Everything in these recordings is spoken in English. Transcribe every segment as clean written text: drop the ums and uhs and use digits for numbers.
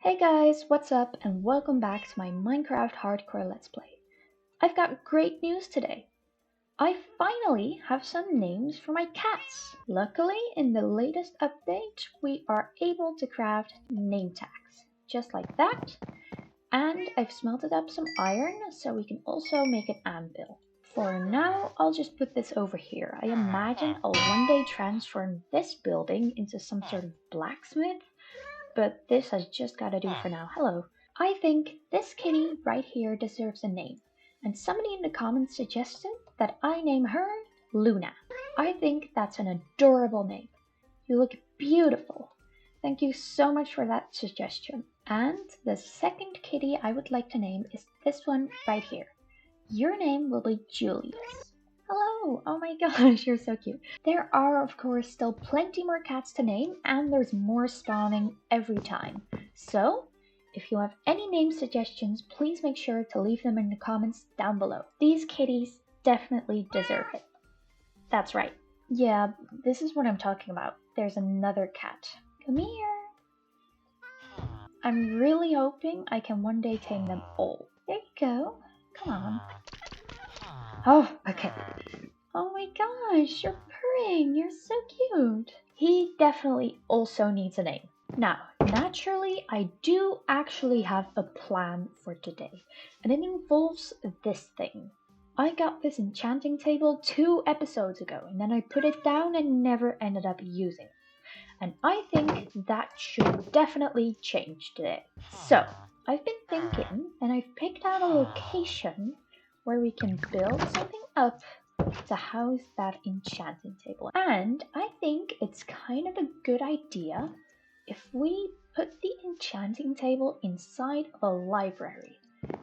Hey guys, what's up and welcome back to my Minecraft Hardcore Let's Play. I've got great news today. I finally have some names for my cats. Luckily, in the latest update, we are able to craft name tags, just like that. And I've smelted up some iron so we can also make an anvil. For now, I'll just put this over here. I imagine I'll one day transform this building into some sort of blacksmith. But this has just got to do for now. Hello. I think this kitty right here deserves a name. And somebody in the comments suggested that I name her Luna. I think that's an adorable name. You look beautiful. Thank you so much for that suggestion. And the second kitty I would like to name is this one right here. Your name will be Julius. Hello! Oh my gosh, you're so cute. There are, of course, still plenty more cats to name, and there's more spawning every time. So, if you have any name suggestions, please make sure to leave them in the comments down below. These kitties definitely deserve it. That's right. Yeah, this is what I'm talking about. There's another cat. Come here. I'm really hoping I can one day tame them all. There you go. Come on. Oh, okay. Oh my gosh, you're purring. You're so cute. He definitely also needs a name. Now, naturally, I do actually have a plan for today, and it involves this thing. I got this enchanting table 2 episodes ago, and then I put it down and never ended up using it. And I think that should definitely change today. So, I've been thinking, and I've picked out a location where we can build something up to house that enchanting table. And I think it's kind of a good idea if we put the enchanting table inside of a library.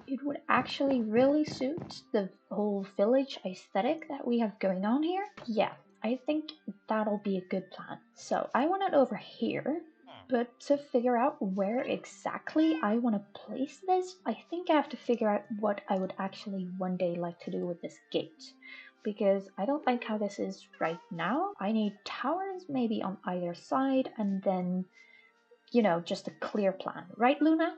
It would actually really suit the whole village aesthetic that we have going on here. Yeah, I think that'll be a good plan. So I want it over here. But to figure out where exactly I want to place this, I think I have to figure out what I would actually one day like to do with this gate. Because I don't like how this is right now. I need towers maybe on either side and then, you know, just a clear plan. Right, Luna?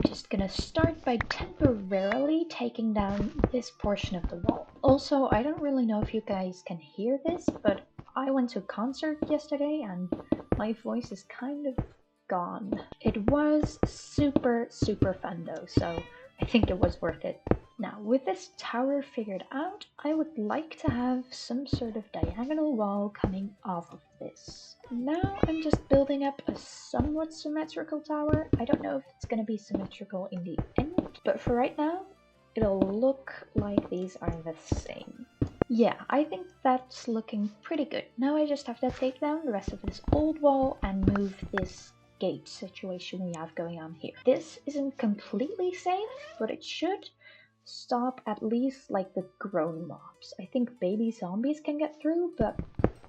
Just gonna start by temporarily taking down this portion of the wall. Also, I don't really know if you guys can hear this, but I went to a concert yesterday and my voice is kind of gone. It was super fun though, so I think it was worth it. Now, with this tower figured out, I would like to have some sort of diagonal wall coming off of this. Now I'm just building up a somewhat symmetrical tower. I don't know if it's going to be symmetrical in the end, but for right now, it'll look like these are the same. Yeah, I think that's looking pretty good. Now I just have to take down the rest of this old wall and move this gate situation we have going on here. This isn't completely safe, but it should stop at least like the grown mobs. I think baby zombies can get through, but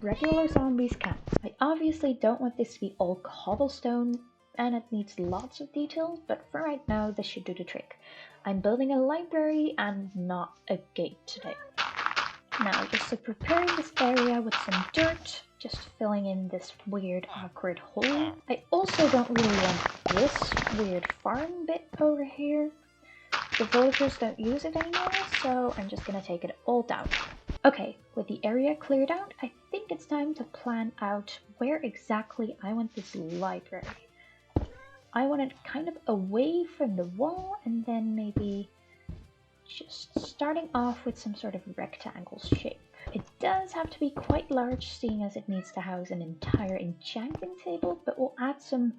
regular zombies can't. I obviously don't want this to be all cobblestone and it needs lots of details, but for right now this should do the trick. I'm building a library and not a gate today. Now, just to prepare this area with some dirt, just filling in this weird awkward hole. I also don't really want this weird farm bit over here. The villagers don't use it anymore, so I'm just gonna take it all down. Okay, with the area cleared out, I think it's time to plan out where exactly I want this library. I want it kind of away from the wall and then maybe just starting off with some sort of rectangle shape. It does have to be quite large, seeing as it needs to house an entire enchanting table, but we'll add some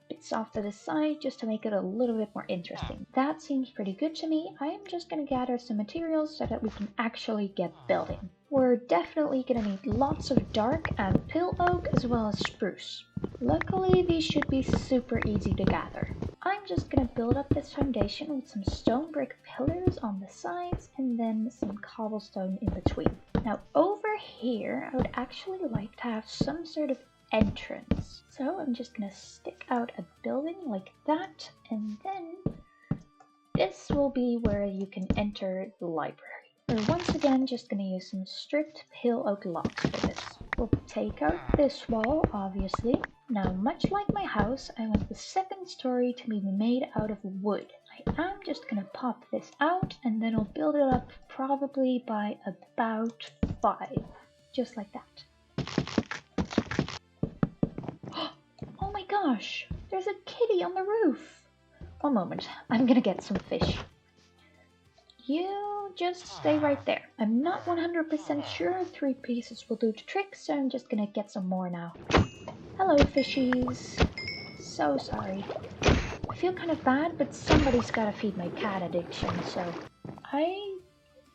bits off to the side just to make it a little bit more interesting. That seems pretty good to me. I am just going to gather some materials so that we can actually get building. We're definitely going to need lots of dark and pill oak as well as spruce. Luckily, these should be super easy to gather. I'm just going to build up this foundation with some stone brick pillars on the sides and then some cobblestone in between. Now over here, I would actually like to have some sort of entrance. So I'm just going to stick out a building like that, and then this will be where you can enter the library. We're once again just going to use some stripped pale oak logs for this. We'll take out this wall, obviously. Now, much like my house, I want the second story to be made out of wood. I am just gonna pop this out and then I'll build it up probably by about 5. Just like that. Oh my gosh, there's a kitty on the roof. One moment, I'm gonna get some fish. You just stay right there. I'm not 100% sure 3 pieces will do the trick, so I'm just gonna get some more now. Hello, fishies. So sorry. I feel kind of bad, but somebody's gotta feed my cat addiction, so...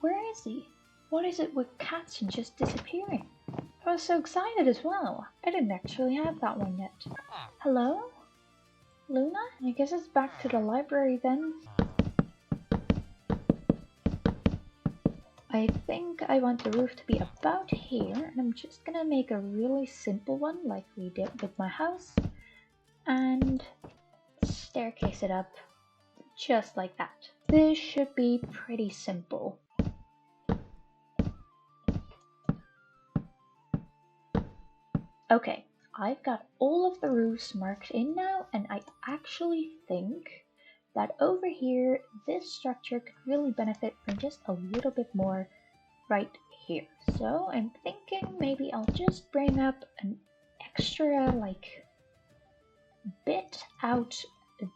Where is he? What is it with cats and just disappearing? I was so excited as well. I didn't actually have that one yet. Hello? Luna? I guess it's back to the library then. I think I want the roof to be about here, and I'm just gonna make a really simple one like we did with my house, and staircase it up just like that. This should be pretty simple. Okay, I've got all of the roofs marked in now, and I actually think that over here, this structure could really benefit from just a little bit more right here. So I'm thinking maybe I'll just bring up an extra bit out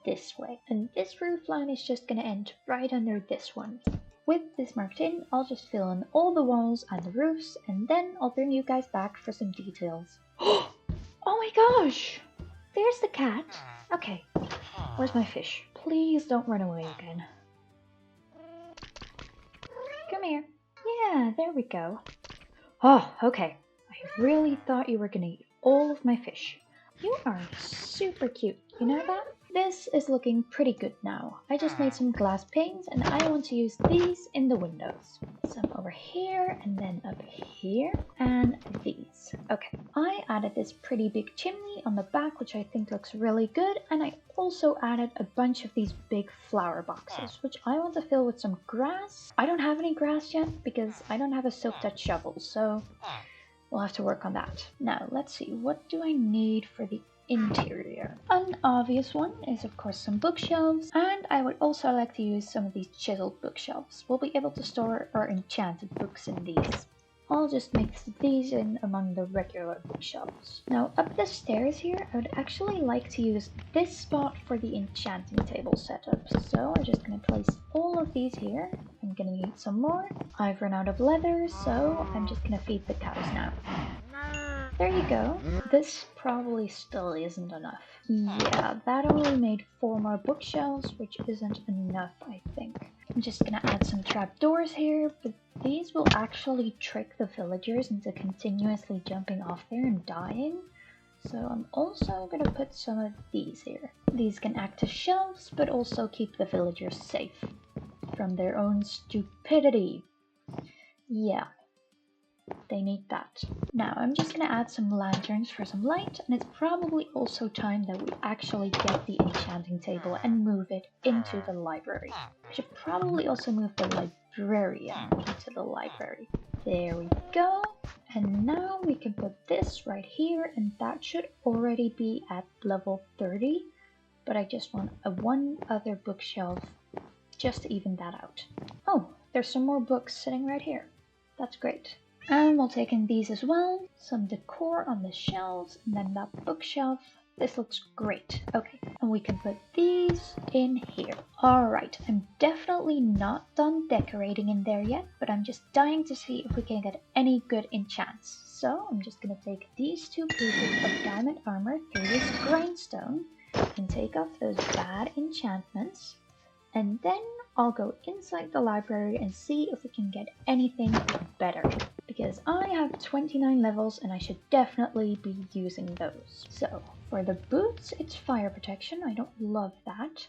this way. And this roof line is just gonna end right under this one. With this marked in, I'll just fill in all the walls and the roofs, and then I'll bring you guys back for some details. Oh my gosh! There's the cat. Okay, where's my fish? Please don't run away again. Come here. Yeah, there we go. Oh, okay. I really thought you were gonna eat all of my fish. You are super cute, you know that? This is looking pretty good now. I just made some glass panes and I want to use these in the windows. Some over here and then up here and these. Okay, I added this pretty big chimney on the back, which I think looks really good. And I also added a bunch of these big flower boxes, which I want to fill with some grass. I don't have any grass yet because I don't have a silk touch shovel, so we'll have to work on that. Now, let's see, what do I need for the interior? An obvious one is of course some bookshelves, and I would also like to use some of these chiseled bookshelves. We'll be able to store our enchanted books in these. I'll just mix these in among the regular bookshelves. Now up the stairs here, I would actually like to use this spot for the enchanting table setup. So I'm just going to place all of these here. I'm going to need some more. I've run out of leather, so I'm just going to feed the cows now. There you go. This probably still isn't enough. Yeah, that only made 4 more bookshelves, which isn't enough, I think. I'm just gonna add some trapdoors here, but these will actually trick the villagers into continuously jumping off there and dying. So I'm also gonna put some of these here. These can act as shelves, but also keep the villagers safe from their own stupidity. Yeah. They need that. Now I'm just gonna add some lanterns for some light, and it's probably also time that we actually get the enchanting table and move it into the library. I should probably also move the librarian into the library. There we go. And now we can put this right here, and that should already be at level 30. But I just want one other bookshelf just to even that out. Oh, there's some more books sitting right here. That's great. And we'll take in these as well. Some decor on the shelves, and then that bookshelf. This looks great. Okay, and we can put these in here. Alright, I'm definitely not done decorating in there yet, but I'm just dying to see if we can get any good enchants. So I'm just going to take these 2 pieces of diamond armor through this grindstone and take off those bad enchantments. And then I'll go inside the library and see if we can get anything better. Because I have 29 levels and I should definitely be using those. So, for the boots, it's fire protection. I don't love that.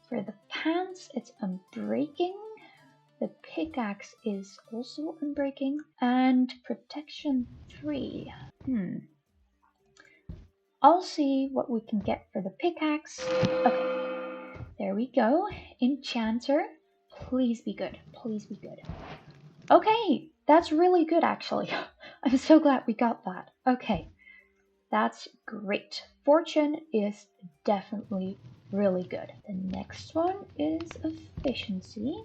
For the pants, it's unbreaking. The pickaxe is also unbreaking. And protection 3. I'll see what we can get for the pickaxe. Okay. There we go. Enchanter. Please be good. Please be good. Okay, that's really good actually. I'm so glad we got that. Okay. That's great. Fortune is definitely really good. The next one is efficiency.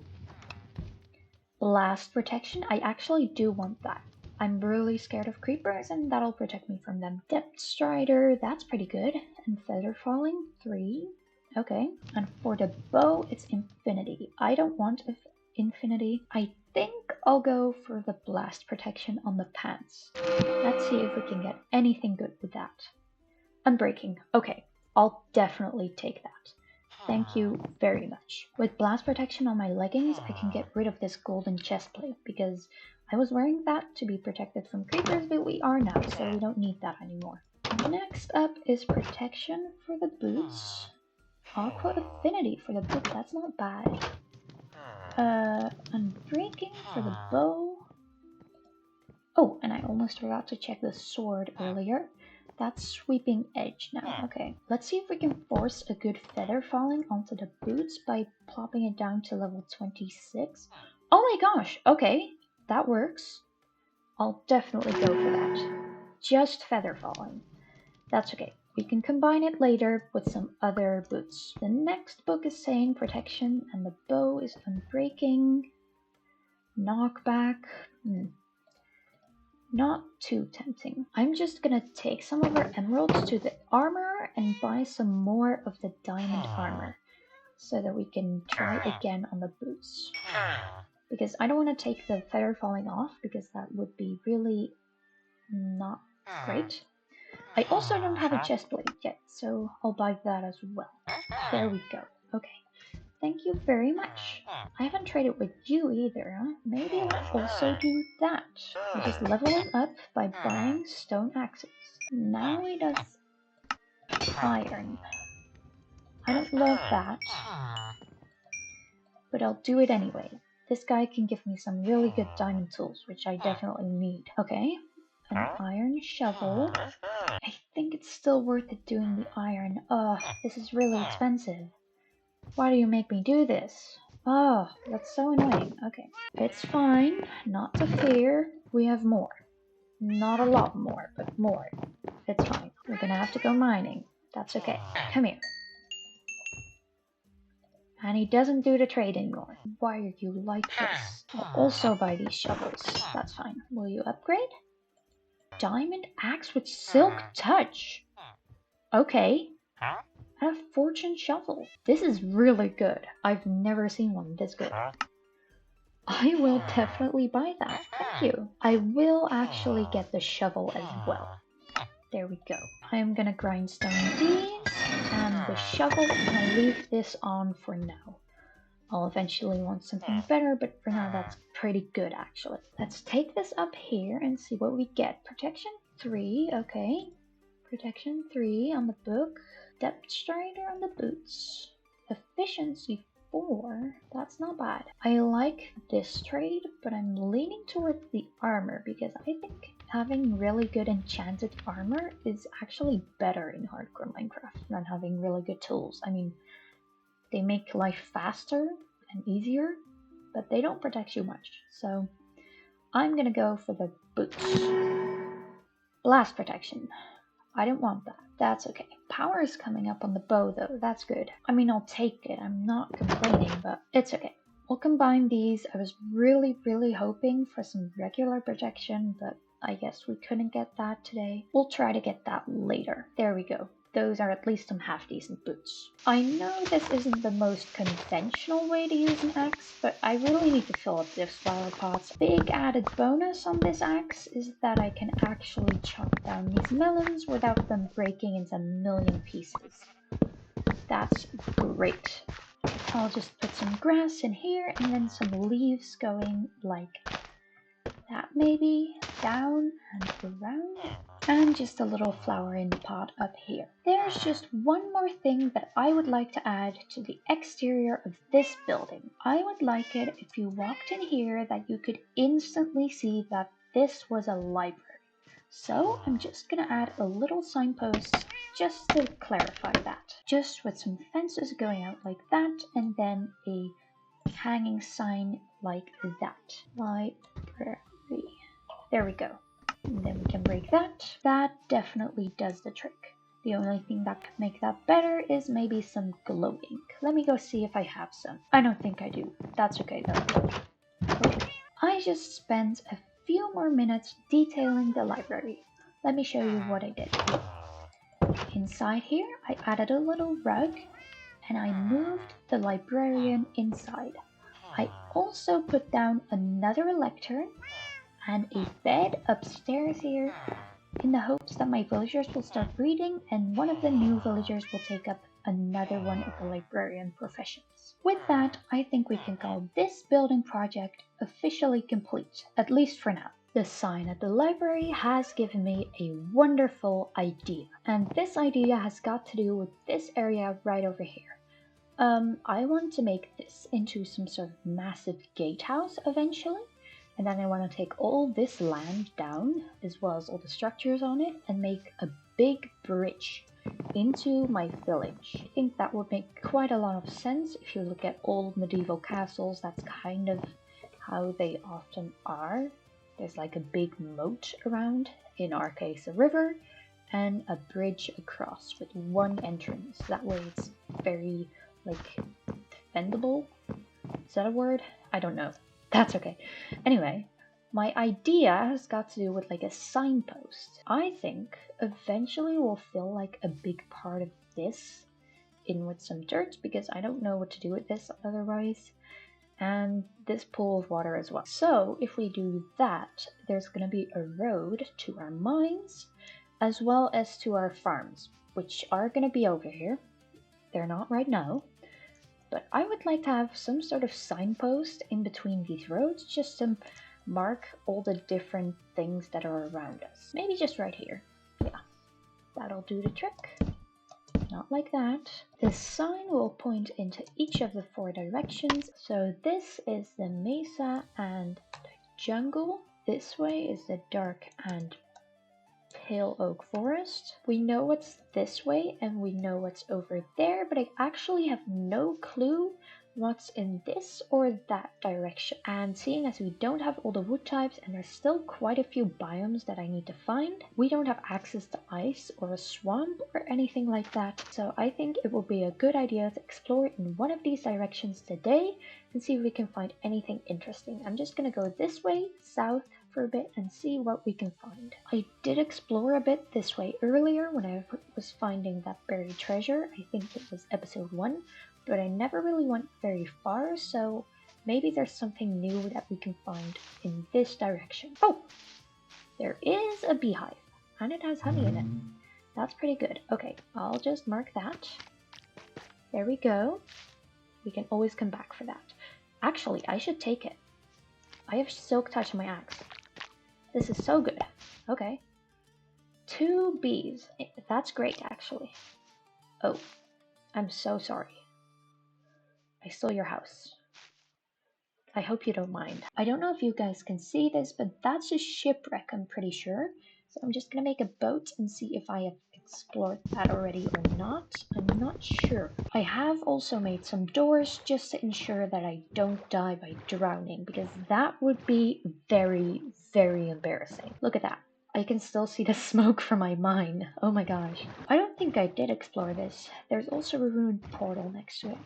Blast protection. I actually do want that. I'm really scared of creepers and that'll protect me from them. Depth Strider, that's pretty good. And Feather Falling, 3. Okay. And for the bow, it's Infinity. I don't want Infinity. I think I'll go for the Blast protection on the pants. Let's see if we can get anything good with that. Unbreaking. Okay. I'll definitely take that. Thank you very much. With blast protection on my leggings, I can get rid of this golden chest plate because I was wearing that to be protected from creepers, but we are now, so we don't need that anymore. Next up is protection for the boots. Aqua Affinity for the boot, that's not bad. Unbreaking for the bow. Oh, and I almost forgot to check the sword earlier. That's Sweeping Edge now. Okay, let's see if we can force a good feather falling onto the boots by plopping it down to level 26. Oh my gosh, okay, that works. I'll definitely go for that. Just feather falling. That's okay. We can combine it later with some other boots. The next book is saying protection and the bow is unbreaking. Knockback. Not too tempting. I'm just gonna take some of our emeralds to the armor and buy some more of the diamond armor so that we can try again on the boots. Because I don't want to take the feather falling off because that would be really not great. I also don't have a chest plate yet, so I'll buy that as well. There we go. Okay. Thank you very much. I haven't traded with you either, huh? Maybe I'll also do that. We just level him up by buying stone axes. Now he does iron. I don't love that, but I'll do it anyway. This guy can give me some really good diamond tools, which I definitely need. Okay, an iron shovel. I think it's still worth it doing the iron. Ugh, this is really expensive. Why do you make me do this? Oh, that's so annoying. Okay, it's fine. Not to fear. We have more. Not a lot more, but more. It's fine. We're gonna have to go mining. That's okay. Come here. And he doesn't do the trade anymore. Why are you like this? I'll also buy these shovels. That's fine. Will you upgrade? Diamond axe with silk touch. Okay. And a fortune shovel. This is really good. I've never seen one this good. I will definitely buy that. Thank you. I will actually get the shovel as well. There we go. I am gonna grindstone these and the shovel. I'm gonna leave this on for now. I'll eventually want something better, but for now that's pretty good actually. Let's take this up here and see what we get. Protection 3, okay. Protection 3 on the book. Depth Strider on the boots. Efficiency 4, that's not bad. I like this trade, but I'm leaning towards the armor because I think having really good enchanted armor is actually better in hardcore Minecraft than having really good tools. I mean, they make life faster and easier, but they don't protect you much. So I'm gonna go for the boots. Blast protection. I didn't want that. That's okay. Power is coming up on the bow though. That's good. I mean, I'll take it. I'm not complaining, but it's okay. We'll combine these. I was really hoping for some regular protection, but I guess we couldn't get that today. We'll try to get that later. There we go. Those are at least some half-decent boots. I know this isn't the most conventional way to use an axe, but I really need to fill up this flower pots. Big added bonus on this axe is that I can actually chop down these melons without them breaking into a million pieces. That's great. I'll just put some grass in here and then some leaves going like that maybe, down and around. And just a little flower in the pot up here. There's just one more thing that I would like to add to the exterior of this building. I would like it if you walked in here that you could instantly see that this was a library. So I'm just gonna add a little signpost just to clarify that. Just with some fences going out like that and then a hanging sign like that. Library. There we go. And then we can break that. That definitely does the trick. The only thing that could make that better is maybe some glow ink. Let me go see if I have some. I don't think I do. That's okay though. Okay. I just spent a few more minutes detailing the library. Let me show you what I did. Inside here, I added a little rug and I moved the librarian inside. I also put down another lectern and a bed upstairs here in the hopes that my villagers will start reading and one of the new villagers will take up another one of the librarian professions. With that, I think we can call this building project officially complete, at least for now. The sign at the library has given me a wonderful idea, and this idea has got to do with this area right over here. I want to make this into some sort of massive gatehouse eventually. And then I want to take all this land down, as well as all the structures on it, and make a big bridge into my village. I think that would make quite a lot of sense. If you look at old medieval castles, that's kind of how they often are. There's like a big moat around, in our case a river, and a bridge across with one entrance. That way it's very, like, defendable. Is that a word? I don't know. That's okay. Anyway, my idea has got to do with like a signpost. I think eventually we'll fill like a big part of this in with some dirt because I don't know what to do with this otherwise. And this pool of water as well. So if we do that, there's going to be a road to our mines as well as to our farms, which are going to be over here. They're not right now. But I would like to have some sort of signpost in between these roads just to mark all the different things that are around us. Maybe just right here. Yeah, that'll do the trick. Not like that. This sign will point into each of the 4 directions. So this is the mesa and the jungle. This way is the dark and pale oak forest. We know what's this way and we know what's over there, but I actually have no clue what's in this or that direction. And seeing as we don't have all the wood types and there's still quite a few biomes that I need to find, we don't have access to ice or a swamp or anything like that. So I think it will be a good idea to explore in one of these directions today and see if we can find anything interesting. I'm just gonna go this way, south, for a bit and see what we can find. I did explore a bit this way earlier when I was finding that buried treasure. I think it was episode 1, but I never really went very far, so maybe there's something new that we can find in this direction. Oh, there is a beehive and it has honey in it. That's pretty good. Okay, I'll just mark that. There we go. We can always come back for that. Actually, I should take it. I have silk touch on my axe. This is so good. Okay. 2 bees. That's great, actually. Oh, I'm so sorry. I stole your house. I hope you don't mind. I don't know if you guys can see this, but that's a shipwreck, I'm pretty sure. So I'm just gonna make a boat and see if I have explored that already or not. I'm not sure. I have also made some doors just to ensure that I don't die by drowning, because that would be very, very embarrassing. Look at that. I can still see the smoke from my mine. Oh my gosh. I don't think I did explore this. There's also a ruined portal next to it.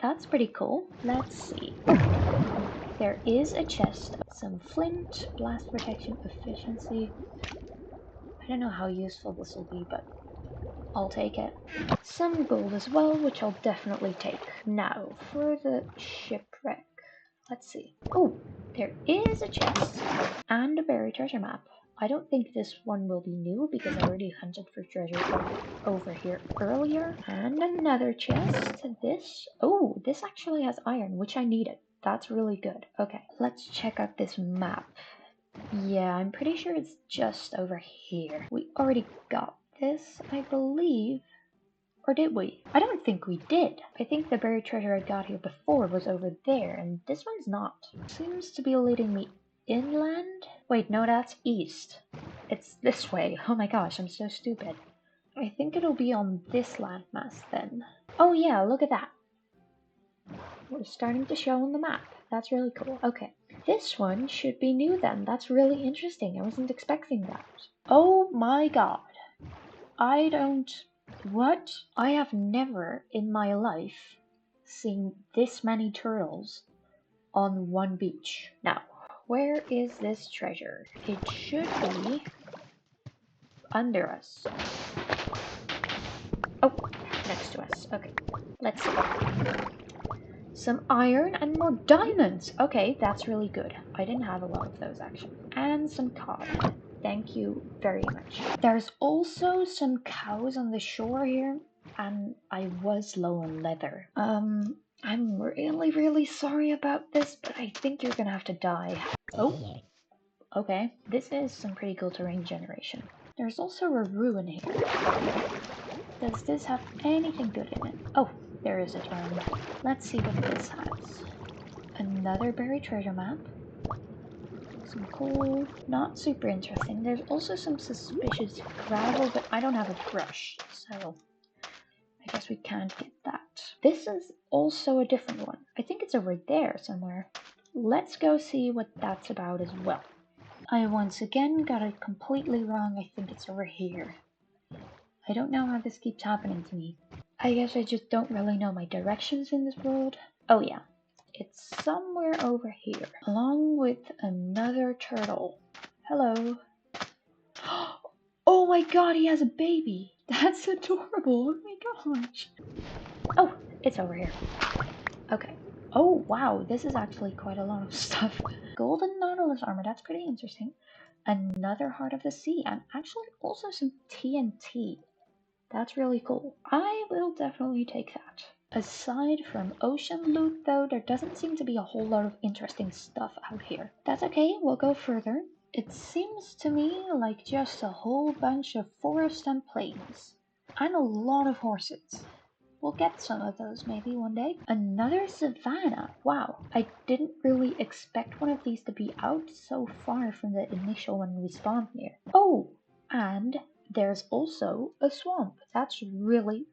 That's pretty cool. Let's see. There is a chest, some flint, blast protection, efficiency. I don't know how useful this will be, but I'll take it. Some gold as well, which I'll definitely take. Now, for the shipwreck. Let's see. Oh, there is a chest and a buried treasure map. I don't think this one will be new because I already hunted for treasure over here earlier. And another chest. This actually has iron, which I needed. That's really good. Okay, let's check out this map. Yeah, I'm pretty sure it's just over here. We already got this, I believe. Or did we? I don't think we did. I think the buried treasure I got here before was over there, and this one's not. Seems to be leading me inland. Wait, no, that's east. It's this way. Oh my gosh, I'm so stupid. I think it'll be on this landmass then. Oh yeah, look at that. We're starting to show on the map. That's really cool. Okay. This one should be new then. That's really interesting. I wasn't expecting that. Oh my god. What? I have never in my life seen this many turtles on one beach. Now, where is this treasure? It should be under us. Oh, next to us. Okay, let's see. Some iron and more diamonds. Okay, that's really good. I didn't have a lot of those actually. And some cod. Thank you very much. There's also some cows on the shore here, and I was low on leather. I'm really sorry about this, but I think you're gonna have to die. Oh, okay. This is some pretty cool terrain generation. There's also a ruin here. Does this have anything good in it? Oh, there is a turn. Let's see what this has. Another buried treasure map. Some coal. Not super interesting. There's also some suspicious gravel, but I don't have a brush, so I guess we can't get that. This is also a different one. I think it's over there somewhere. Let's go see what that's about as well. I once again got it completely wrong. I think it's over here. I don't know how this keeps happening to me. I guess I just don't really know my directions in this world. Oh yeah, it's somewhere over here, along with another turtle. Hello. Oh my god, he has a baby. That's adorable. Oh my gosh. Oh, it's over here. Okay. Oh wow, this is actually quite a lot of stuff. Golden Nautilus armor, that's pretty interesting. Another Heart of the Sea, and actually also some TNT. That's really cool. I will definitely take that. Aside from ocean loot though, there doesn't seem to be a whole lot of interesting stuff out here. That's okay, we'll go further. It seems to me like just a whole bunch of forest and plains. And a lot of horses. We'll get some of those maybe one day. Another savanna. Wow, I didn't really expect one of these to be out so far from the initial one we spawned near. Oh, and there's also a swamp. That's really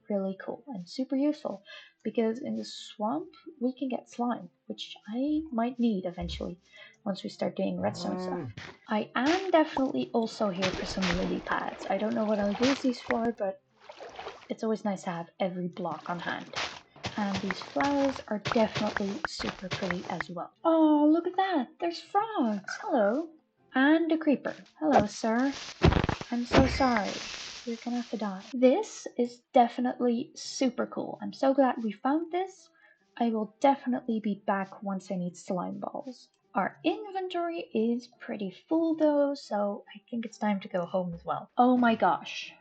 cool and super useful because in the swamp we can get slime, which I might need eventually once we start doing redstone stuff. I am definitely also here for some lily pads. I don't know what I'll use these for, but it's always nice to have every block on hand. And these flowers are definitely super pretty as well. Oh, look at that! There's frogs! Hello! And a creeper. Hello, sir. I'm so sorry. You're gonna have to die. This is definitely super cool. I'm so glad we found this. I will definitely be back once I need slime balls. Our inventory is pretty full though, so I think it's time to go home as well. Oh my gosh.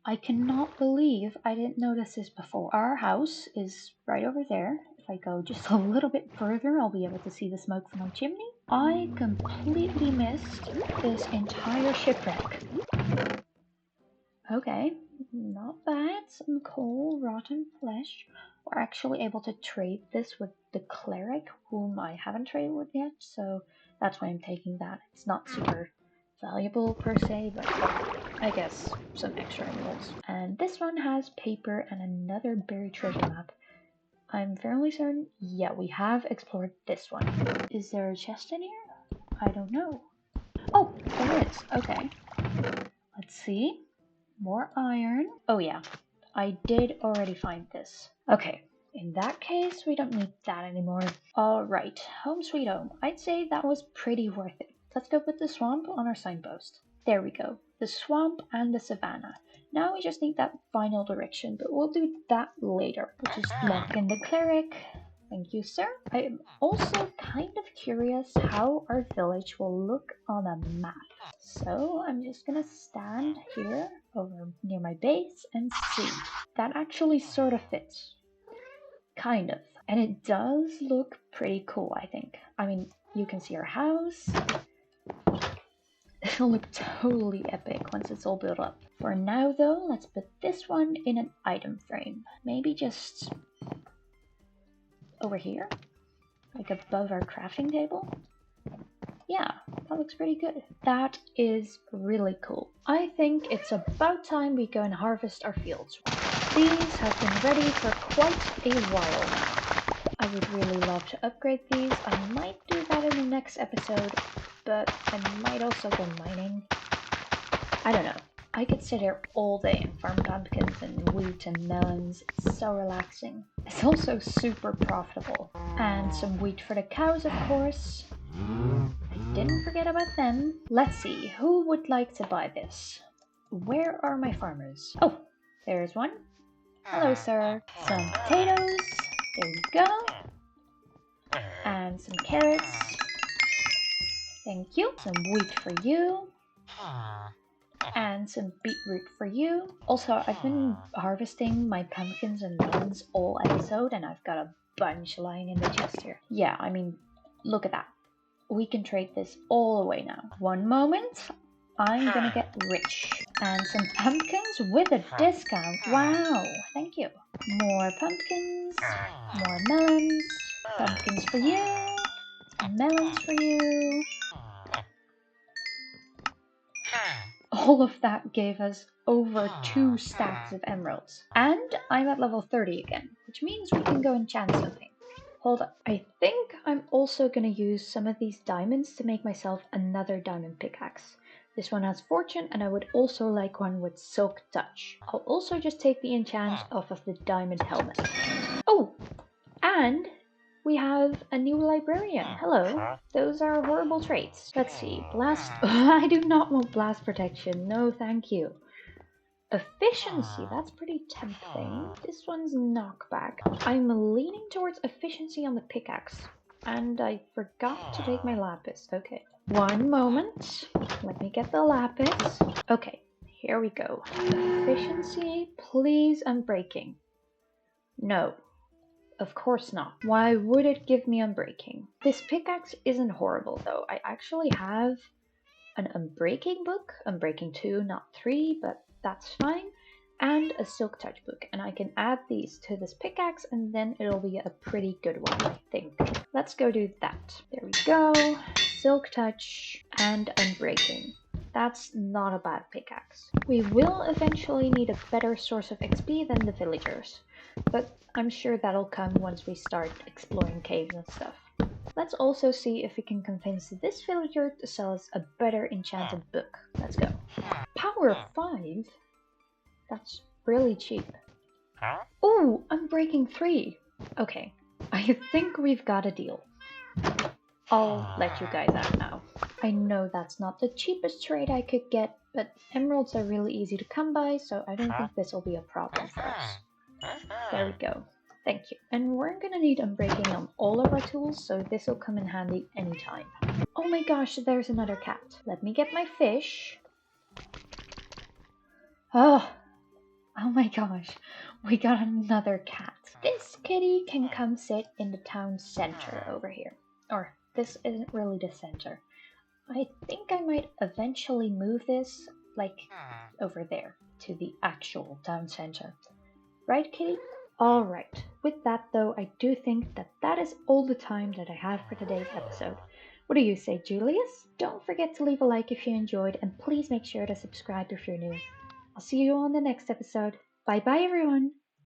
I cannot believe I didn't notice this before. Our house is right over there. If I go just a little bit further, I'll be able to see the smoke from my chimney. I completely missed this entire shipwreck. Okay, not bad. Some coal, rotten flesh. We're actually able to trade this with the cleric, whom I haven't traded with yet, so that's why I'm taking that. It's not super valuable per se, but I guess some extra animals. And this one has paper and another buried treasure map. I'm fairly certain, yeah, we have explored this one. Is there a chest in here? I don't know. Oh, there is. Okay. Let's see. More iron. Oh yeah, I did already find this. Okay, in that case, we don't need that anymore. Alright, home sweet home. I'd say that was pretty worth it. Let's go put the swamp on our signpost. There we go. The swamp and the savanna. Now we just need that final direction, but we'll do that later. We'll just lock in the cleric. Thank you, sir. I am also kind of curious how our village will look on a map. So I'm just gonna stand here over near my base and see. That actually sort of fits. Kind of. And it does look pretty cool, I think. I mean, you can see our house. It'll look totally epic once it's all built up. For now though, let's put this one in an item frame. Maybe just over here, like above our crafting table. Yeah, that looks pretty good. That is really cool. I think it's about time we go and harvest our fields. These have been ready for quite a while now. I would really love to upgrade these. I might do that in the next episode, but I might also go mining. I don't know. I could sit here all day and farm pumpkins and wheat and melons. It's so relaxing. It's also super profitable. And some wheat for the cows, of course. I didn't forget about them. Let's see, who would like to buy this? Where are my farmers? Oh, there's one. Hello, sir. Some potatoes. There you go. And some carrots. Thank you. Some wheat for you. And some beetroot for you. Also, I've been harvesting my pumpkins and melons all episode, and I've got a bunch lying in the chest here. Yeah, I mean, look at that. We can trade this all away now. One moment. I'm gonna get rich. And some pumpkins with a discount. Wow, thank you. More pumpkins. More melons. Pumpkins for you. Melons for you. All of that gave us over 2 stacks of emeralds. And I'm at level 30 again, which means we can go enchant something. Hold up. I think I'm also gonna use some of these diamonds to make myself another diamond pickaxe. This one has fortune, and I would also like one with silk touch. I'll also just take the enchant off of the diamond helmet. Oh, and we have a new librarian. Hello. Those are horrible traits. Let's see. Blast. I do not want blast protection. No, thank you. Efficiency. That's pretty tempting. This one's knockback. I'm leaning towards efficiency on the pickaxe. And I forgot to take my lapis. Okay. One moment. Let me get the lapis. Okay. Here we go. Efficiency. Please, unbreaking. No. Of course not. Why would it give me unbreaking? This pickaxe isn't horrible though. I actually have an unbreaking book. Unbreaking 2, not 3, but that's fine. And a silk touch book. And I can add these to this pickaxe and then it'll be a pretty good one, I think. Let's go do that. There we go. Silk touch and unbreaking. That's not a bad pickaxe. We will eventually need a better source of XP than the villagers. But I'm sure that'll come once we start exploring caves and stuff. Let's also see if we can convince this villager to sell us a better enchanted book. Let's go. Power 5? That's really cheap. Ooh, I'm breaking 3. Okay, I think we've got a deal. I'll let you guys out now. I know that's not the cheapest trade I could get, but emeralds are really easy to come by, so I don't think this will be a problem for us. There we go. Thank you. And we're gonna need unbreaking on all of our tools, so this will come in handy anytime. Oh my gosh, there's another cat. Let me get my fish. Oh my gosh, we got another cat. This kitty can come sit in the town center over here. Or, this isn't really the center. I think I might eventually move this, like, over there, to the actual town center. Right, kitty? Alright, with that though, I do think that that is all the time that I have for today's episode. What do you say, Julius? Don't forget to leave a like if you enjoyed, and please make sure to subscribe if you're new. I'll see you on the next episode. Bye bye everyone!